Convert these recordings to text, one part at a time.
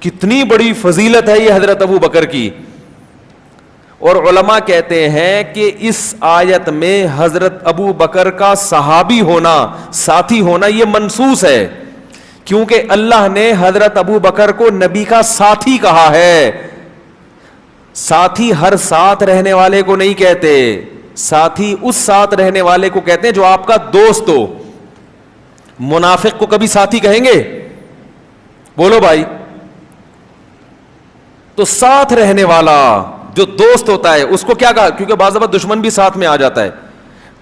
کتنی بڑی فضیلت ہے یہ حضرت ابو بکر کی. اور علماء کہتے ہیں کہ اس آیت میں حضرت ابو بکر کا صحابی ہونا, ساتھی ہونا, یہ منصوص ہے, کیونکہ اللہ نے حضرت ابو بکر کو نبی کا ساتھی کہا ہے. ساتھی ہر ساتھ رہنے والے کو نہیں کہتے, ساتھی اس ساتھ رہنے والے کو کہتے ہیں جو آپ کا دوست ہو. منافق کو کبھی ساتھی کہیں گے؟ بولو بھائی. تو ساتھ رہنے والا جو دوست ہوتا ہے اس کو کیا کہا؟ کیونکہ بعض دفعہ دشمن بھی ساتھ میں آ جاتا ہے.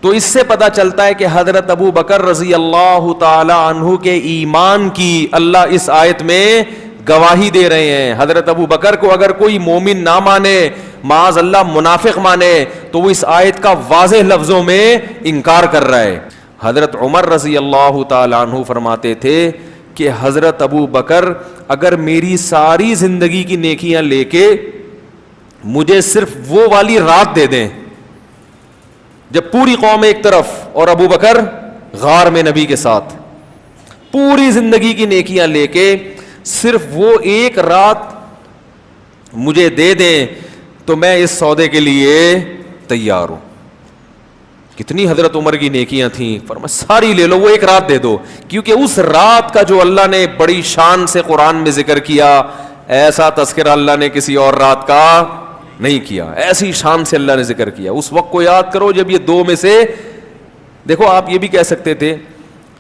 تو اس سے پتا چلتا ہے کہ حضرت ابو بکر رضی اللہ تعالی عنہ کے ایمان کی اللہ اس آیت میں گواہی دے رہے ہیں. حضرت ابو بکر کو اگر کوئی مومن نہ مانے, معاذ اللہ منافق مانے, تو وہ اس آیت کا واضح لفظوں میں انکار کر رہا ہے. حضرت عمر رضی اللہ تعالی عنہ فرماتے تھے کہ حضرت ابو بکر اگر میری ساری زندگی کی نیکیاں لے کے مجھے صرف وہ والی رات دے دیں جب پوری قوم ایک طرف اور ابو بکر غار میں نبی کے ساتھ, پوری زندگی کی نیکیاں لے کے صرف وہ ایک رات مجھے دے دیں تو میں اس سودے کے لیے تیار ہوں. کتنی حضرت عمر کی نیکیاں تھیں, فرمایا ساری لے لو, وہ ایک رات دے دو. کیونکہ اس رات کا جو اللہ نے بڑی شان سے قرآن میں ذکر کیا, ایسا تذکرہ اللہ نے کسی اور رات کا نہیں کیا, ایسی شان سے اللہ نے ذکر کیا. اس وقت کو یاد کرو جب یہ دو میں سے, دیکھو آپ یہ بھی کہہ سکتے تھے,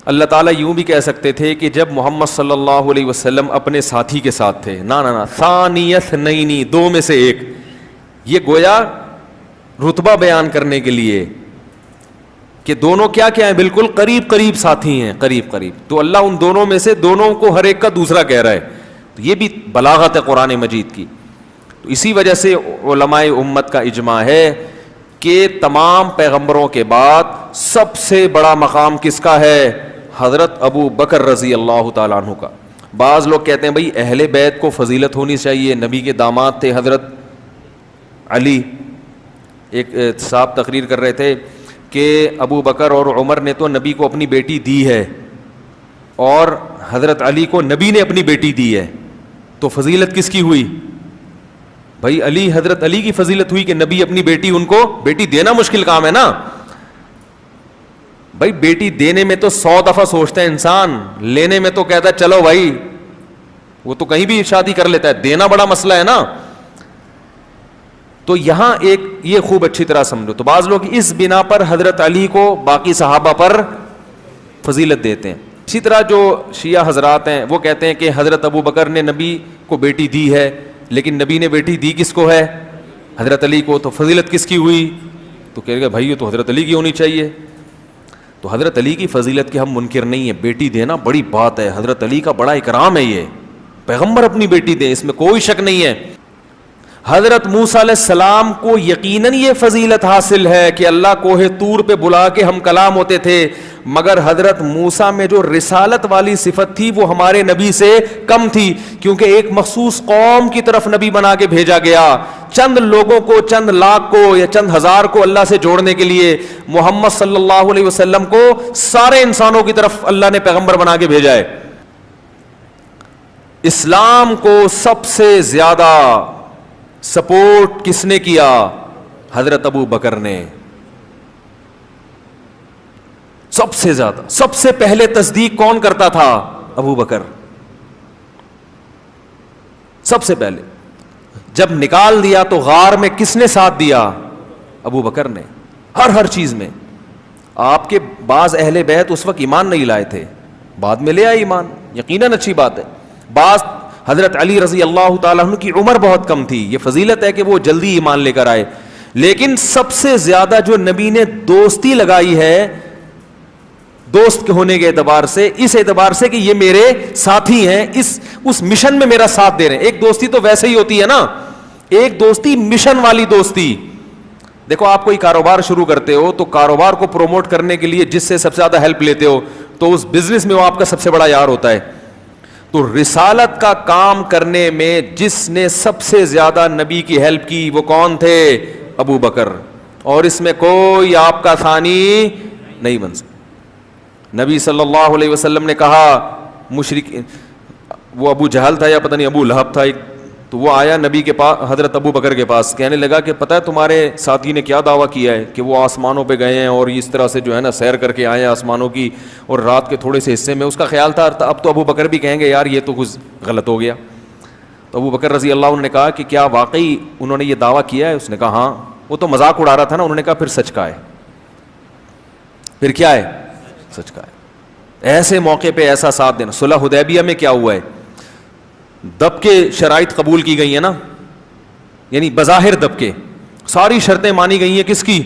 اللہ تعالیٰ یوں بھی کہہ سکتے تھے کہ جب محمد صلی اللہ علیہ وسلم اپنے ساتھی کے ساتھ تھے, نا ثانی اثنین, دو میں سے ایک, یہ گویا رتبہ بیان کرنے کے لیے کہ دونوں کیا کیا ہیں, بالکل قریب قریب ساتھی ہیں, قریب قریب. تو اللہ ان دونوں میں سے دونوں کو ہر ایک کا دوسرا کہہ رہا ہے. تو یہ بھی بلاغت ہے قرآن مجید کی. تو اسی وجہ سے علماء امت کا اجماع ہے کہ تمام پیغمبروں کے بعد سب سے بڑا مقام کس کا ہے؟ حضرت ابو بکر رضی اللہ تعالیٰ عنہ کا. بعض لوگ کہتے ہیں بھائی اہل بیت کو فضیلت ہونی چاہیے, نبی کے داماد تھے حضرت علی. ایک صاحب تقریر کر رہے تھے کہ ابو بکر اور عمر نے تو نبی کو اپنی بیٹی دی ہے اور حضرت علی کو نبی نے اپنی بیٹی دی ہے, تو فضیلت کس کی ہوئی؟ بھائی علی, حضرت علی کی فضیلت ہوئی کہ نبی اپنی بیٹی, ان کو بیٹی دینا مشکل کام ہے نا بھائی. بیٹی دینے میں تو 100 دفعہ سوچتا ہے انسان, لینے میں تو کہتا ہے چلو بھائی, وہ تو کہیں بھی شادی کر لیتا ہے. دینا بڑا مسئلہ ہے نا. تو یہاں ایک یہ خوب اچھی طرح سمجھو. تو بعض لوگ اس بنا پر حضرت علی کو باقی صحابہ پر فضیلت دیتے ہیں. اسی طرح جو شیعہ حضرات ہیں وہ کہتے ہیں کہ حضرت ابو بکر نے نبی کو بیٹی دی ہے, لیکن نبی نے بیٹی دی کس کو ہے؟ حضرت علی کو. تو فضیلت کس کی ہوئی؟ تو کہہ گا بھائی یہ تو حضرت علی کی ہونی چاہیے. تو حضرت علی کی فضیلت کے ہم منکر نہیں ہیں, بیٹی دینا بڑی بات ہے, حضرت علی کا بڑا اکرام ہے, یہ پیغمبر اپنی بیٹی دیں, اس میں کوئی شک نہیں ہے. حضرت موسیٰ علیہ السلام کو یقیناً یہ فضیلت حاصل ہے کہ اللہ کوہ طور پہ بلا کے ہم کلام ہوتے تھے, مگر حضرت موسیٰ میں جو رسالت والی صفت تھی وہ ہمارے نبی سے کم تھی, کیونکہ ایک مخصوص قوم کی طرف نبی بنا کے بھیجا گیا. چند لوگوں کو, چند لاکھ کو یا چند ہزار کو اللہ سے جوڑنے کے لیے. محمد صلی اللہ علیہ وسلم کو سارے انسانوں کی طرف اللہ نے پیغمبر بنا کے بھیجا ہے. اسلام کو سب سے زیادہ سپورٹ کس نے کیا؟ حضرت ابو بکر نے. سب سے زیادہ, سب سے پہلے تصدیق کون کرتا تھا؟ ابو بکر. سب سے پہلے جب نکال دیا تو غار میں کس نے ساتھ دیا؟ ابو بکر نے, ہر چیز میں. آپ کے بعض اہل بیت اس وقت ایمان نہیں لائے تھے, بعد میں لے آئے ایمان, یقیناً اچھی بات ہے. بعض حضرت علی رضی اللہ تعالیٰ عنہ کی عمر بہت کم تھی, یہ فضیلت ہے کہ وہ جلدی ایمان لے کر آئے. لیکن سب سے زیادہ جو نبی نے دوستی لگائی ہے, دوست کے ہونے کے اعتبار سے, اس اعتبار سے کہ یہ میرے ساتھی ہیں, اس مشن میں میرا ساتھ دے رہے ہیں. ایک دوستی تو ویسے ہی ہوتی ہے نا, ایک دوستی مشن والی دوستی. دیکھو آپ کوئی کاروبار شروع کرتے ہو تو کاروبار کو پروموٹ کرنے کے لیے جس سے سب سے زیادہ ہیلپ لیتے ہو تو اس بزنس میں وہ آپ کا سب سے بڑا یار ہوتا ہے. تو رسالت کا کام کرنے میں جس نے سب سے زیادہ نبی کی ہیلپ کی وہ کون تھے؟ ابو بکر. اور اس میں کوئی آپ کا ثانی نہیں بن سکتا. نبی صلی اللہ علیہ وسلم نے کہا وہ ابو جہل تھا یا پتہ نہیں ابو لہب تھا، تو وہ آیا نبی کے پاس، حضرت ابو بکر کے پاس، کہنے لگا کہ پتہ ہے تمہارے ساتھی نے کیا دعویٰ کیا ہے کہ وہ آسمانوں پہ گئے ہیں اور اس طرح سے جو ہے نا سیر کر کے آئے ہیں آسمانوں کی، اور رات کے تھوڑے سے حصے میں. اس کا خیال تھا اب تو ابو بکر بھی کہیں گے یار یہ تو کچھ غلط ہو گیا. تو ابو بکر رضی اللہ عنہ نے کہا کہ کیا واقعی انہوں نے یہ دعویٰ کیا ہے؟ اس نے کہا ہاں. وہ تو مذاق اڑا رہا تھا نا. انہوں نے کہا پھر سچ کا ہے. پھر کیا ہے؟ سچ کا ہے. ایسے موقع پہ ایسا ساتھ دینا. صلح حدیبیہ میں کیا ہوا ہے؟ دب کے شرائط قبول کی گئی ہیں نا، یعنی بظاہر دب کے ساری شرطیں مانی گئی ہیں. کس کی؟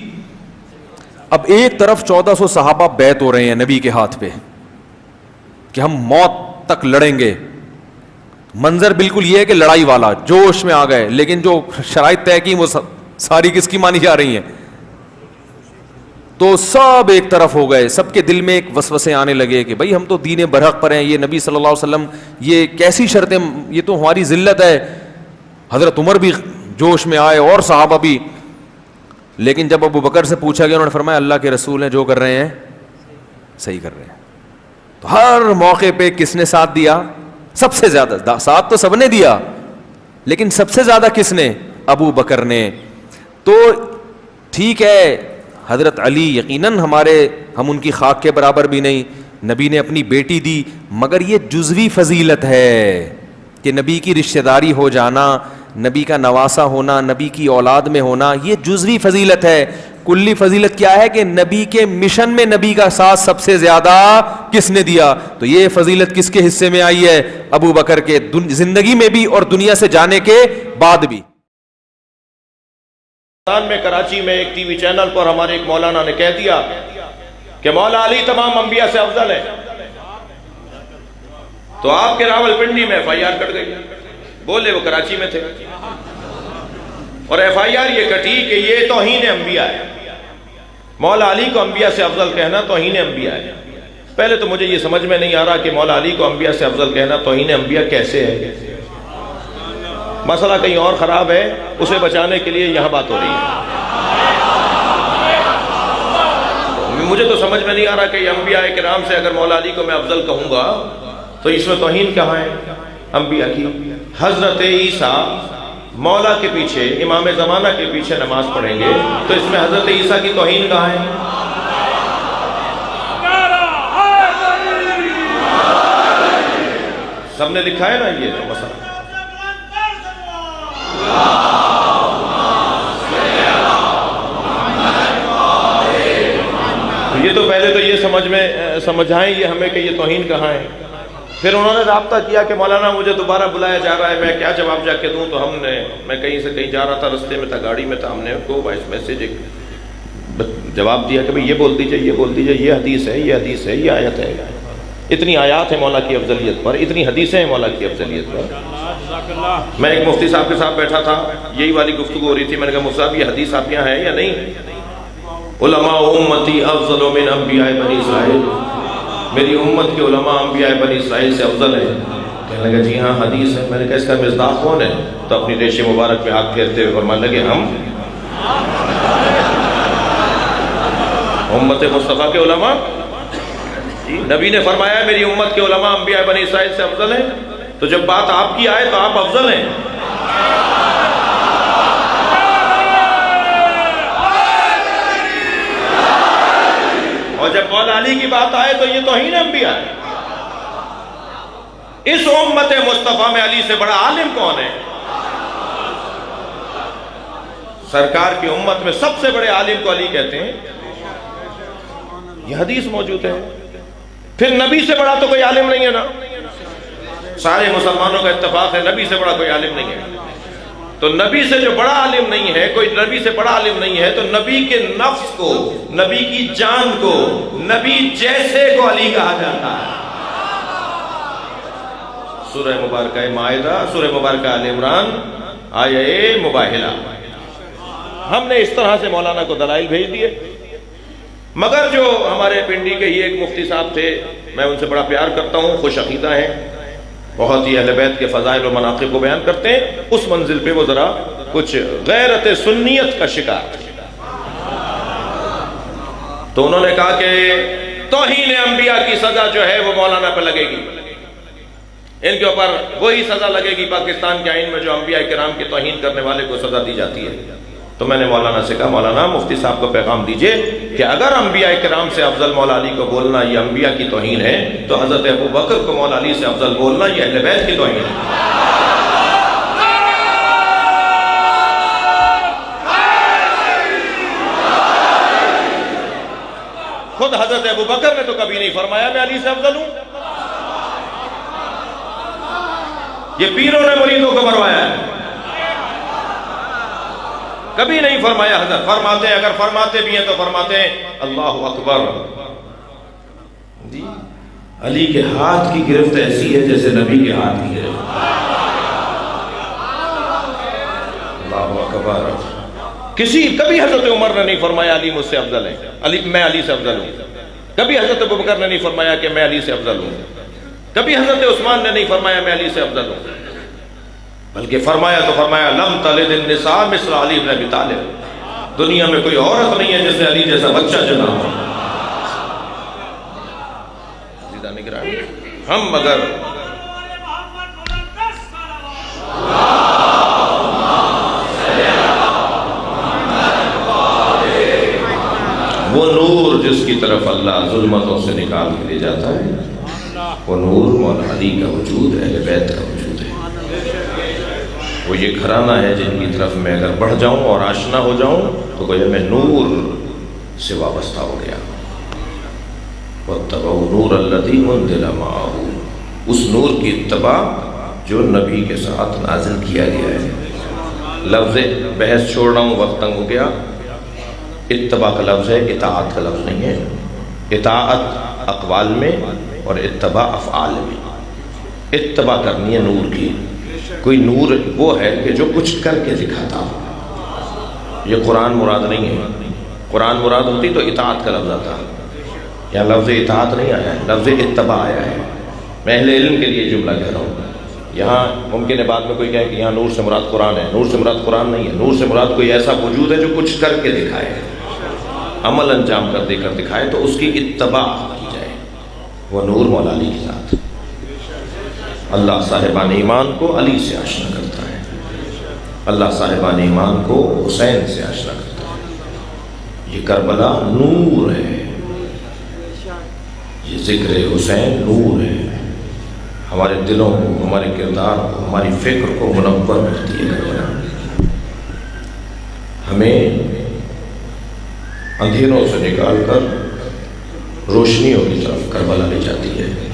اب ایک طرف 1400 صحابہ بیعت ہو رہے ہیں نبی کے ہاتھ پہ کہ ہم موت تک لڑیں گے. منظر بالکل یہ ہے کہ لڑائی والا، جوش میں آ گئے، لیکن جو شرائط طے کی وہ ساری کس کی مانی جا رہی ہیں؟ تو سب ایک طرف ہو گئے. سب کے دل میں ایک وسوسے آنے لگے کہ بھائی ہم تو دین برحق پر ہیں، یہ نبی صلی اللہ علیہ وسلم یہ کیسی شرطیں، یہ تو ہماری ذلت ہے. حضرت عمر بھی جوش میں آئے اور صحابہ بھی. لیکن جب ابو بکر سے پوچھا گیا، انہوں نے فرمایا اللہ کے رسول ہیں جو کر رہے ہیں صحیح کر رہے ہیں. تو ہر موقع پہ کس نے ساتھ دیا؟ سب سے زیادہ ساتھ تو سب نے دیا، لیکن سب سے زیادہ کس نے؟ ابو بکر نے. تو ٹھیک ہے حضرت علی یقیناً ہم ان کی خاک کے برابر بھی نہیں، نبی نے اپنی بیٹی دی، مگر یہ جزوی فضیلت ہے کہ نبی کی رشتہ داری ہو جانا، نبی کا نواسا ہونا، نبی کی اولاد میں ہونا، یہ جزوی فضیلت ہے. کلی فضیلت کیا ہے کہ نبی کے مشن میں نبی کا ساتھ سب سے زیادہ کس نے دیا. تو یہ فضیلت کس کے حصے میں آئی ہے؟ ابو بکر کے، زندگی میں بھی اور دنیا سے جانے کے بعد بھی. میں کراچی میں ایک ٹی وی چینل پر ہمارے ایک مولانا نے کہہ دیا کہ مولا علی تمام انبیاء سے افضل ہے. تو آپ کے راول پنڈی میں ایف آئی آر کٹ گئی. بولے وہ کراچی میں تھے اور ایف آئی آر یہ کٹی کہ یہ توہین انبیاء ہے. مولا علی کو انبیاء سے افضل کہنا توہین انبیاء ہے. پہلے تو مجھے یہ سمجھ میں نہیں آ رہا کہ مولا علی کو انبیاء سے افضل کہنا توہین انبیاء کیسے ہے. مسئلہ کہیں اور خراب ہے، اسے بچانے کے لیے یہاں بات ہو رہی ہے. مجھے تو سمجھ میں نہیں آ رہا کہ یہ انبیاء کرام سے اگر مولا علی کو میں افضل کہوں گا تو اس میں توہین کہاں ہے انبیاء کی. حضرت عیسیٰ مولا کے پیچھے، امام زمانہ کے پیچھے نماز پڑھیں گے تو اس میں حضرت عیسیٰ کی توہین کہاں ہے؟ سب نے لکھا ہے نا یہ مسئلہ. یہ تو پہلے تو یہ سمجھائیں یہ ہمیں کہ یہ توہین کہاں ہے. پھر انہوں نے رابطہ کیا کہ مولانا مجھے دوبارہ بلایا جا رہا ہے، میں کیا جواب جا کے دوں. تو میں کہیں سے کہیں جا رہا تھا، رستے میں تھا، گاڑی میں تھا، ہم نے کو وائس میسیج ایک جواب دیا کہ بھئی یہ بول دیجئے، یہ حدیث ہے، یہ حدیث ہے، یہ آیت ہے. اتنی آیات ہیں مولا کی افضلیت پر، اتنی حدیثیں ہیں مولا کی افضلیت پر. میں ایک مفتی صاحب کے ساتھ بیٹھا تھا، یہی والی گفتگو ہو رہی تھی. میں نے کہا مفتی صاحب یہ حدیث آپ یہاں ہے یا نہیں؟ علماء امتی افضل من انبیاء بنی اسرائیل، میری امت کے علماء انبیاء بنی اسرائیل سے افضل ہیں. کہنے لگا جی ہاں حدیث ہے. میں نے کہا اس کا مصداق کون ہے؟ تو اپنی ریش مبارک پہ ہاتھ پھیرتے ہوئے فرمانے لگے ہم امت مصطفیٰ کے علماء. نبی نے فرمایا میری امت کے علماء انبیاء بنی اسرائیل سے افضل ہیں، تو جب بات آپ کی آئے تو آپ افضل ہیں. اور جب مولا علی کی بات آئے تو یہ توہین انبیاء ہے. اس امت مصطفیٰ میں علی سے بڑا عالم کون ہے؟ سرکار کی امت میں سب سے بڑے عالم کو علی کہتے ہیں. یہ حدیث موجود ہے. پھر نبی سے بڑا تو کوئی عالم نہیں ہے نا. سارے مسلمانوں کا اتفاق ہے نبی سے بڑا کوئی عالم نہیں ہے. تو نبی سے جو بڑا عالم نہیں ہے، کوئی نبی سے بڑا عالم نہیں ہے، تو نبی کے نفس کو، نبی کی جان کو، نبی جیسے کو علی کہا جاتا ہے. سورہ مبارکہ مائدہ، سورہ مبارکہ آل عمران، آیہ مباہلہ. ہم نے اس طرح سے مولانا کو دلائل بھیج دیے. مگر جو ہمارے پنڈی کے ہی ایک مفتی صاحب تھے، میں ان سے بڑا پیار کرتا ہوں، خوش عقیدہ ہیں، بہت ہی اہل بیت کے فضائل و مناقب کو بیان کرتے ہیں. اس منزل پہ وہ ذرا کچھ غیرت سنیت کا شکار تھے. تو انہوں نے کہا کہ توہین انبیاء کی سزا جو ہے وہ مولانا پہ لگے گی. ان کے اوپر وہی سزا لگے گی پاکستان کے آئین میں جو انبیاء کرام کی توہین کرنے والے کو سزا دی جاتی ہے۔ تو میں نے مولانا سے کہا مولانا مفتی صاحب کو پیغام دیجئے کہ اگر انبیاء کرام سے افضل مولا علی کو بولنا یہ انبیاء کی توہین ہے تو حضرت ابو بکر کو مولا علی سے افضل بولنا یہ اہل بیت کی توہین ہے۔ خود حضرت ابو بکر نے تو کبھی نہیں فرمایا میں علی سے افضل ہوں، یہ پیروں نے مریدوں کو مروایا ہے، کبھی نہیں فرمایا حضرت۔ فرماتے ہیں، اگر فرماتے بھی ہیں تو فرماتے ہیں اللہ اکبر۔ جی علی کے ہاتھ کی گرفت ایسی ہے جیسے نبی کے ہاتھ کی گرفت۔ اللہ اکبر۔ کبھی حضرت عمر نے نہیں فرمایا علی مجھ سے افضل ہے، میں علی سے افضل ہوں۔ کبھی حضرت ابو بکر نے نہیں فرمایا کہ میں علی سے افضل ہوں۔ کبھی حضرت عثمان نے نہیں فرمایا میں علی سے افضل ہوں، بلکہ فرمایا تو فرمایا لم تلد النساء مثل علی بن ابی طالب، دنیا میں کوئی عورت نہیں ہے جس نے علی جیسا بچہ جنا ہو۔ ہم اگر وہ نور جس کی طرف اللہ ظلمتوں سے نکال کے لے جاتا ہے، وہ نور مولا علی کا وجود ہے، اہل بیت کا وجود ہے۔ وہ یہ گھرانہ ہے جن کی طرف میں اگر بڑھ جاؤں اور آشنا ہو جاؤں تو گویا میں نور سے وابستہ ہو گیا۔ وَاتَّبَعُوا نُورَ الَّذِي أُنزِلَ مَعَهُ، اس نور کی اتباع جو نبی کے ساتھ نازل کیا گیا ہے۔ لفظ بحث چھوڑ رہا ہوں، وقت تنگ ہو گیا۔ اتباع کا لفظ ہے، اطاعت کا لفظ نہیں ہے۔ اطاعت اقوال میں اور اتباع افعال میں۔ اتباع کرنی ہے نور کی۔ کوئی نور وہ ہے کہ جو کچھ کر کے دکھاتا ہو، یہ قرآن مراد نہیں ہے۔ قرآن مراد ہوتی تو اطاعت کا لفظ آتا، یہاں لفظ اطاعت نہیں آیا ہے، لفظ اتباع آیا ہے۔ میں اہل علم کے لیے جملہ کہہ رہا ہوں۔ یہاں ممکن ہے بعد میں کوئی کہے کہ یہاں نور سے مراد قرآن ہے، نور سے مراد قرآن نہیں ہے۔ نور سے مراد کوئی ایسا وجود ہے جو کچھ کر کے دکھائے، عمل انجام کر دے کر دکھائے تو اس کی اتباع کی جائے۔ وہ نور مولا علی کے ساتھ۔ اللہ صاحبان ایمان کو علی سے آشنا کرتا ہے، اللہ صاحبان ایمان کو حسین سے آشنا کرتا ہے۔ یہ کربلا نور ہے، یہ ذکر حسین نور ہے، ہمارے دلوں کو، ہمارے کردار کو، ہماری فکر کو منور کرتی ہے کربلا۔ ہمیں اندھیروں سے نکال کر روشنیوں کی طرف کربلا لے جاتی ہے۔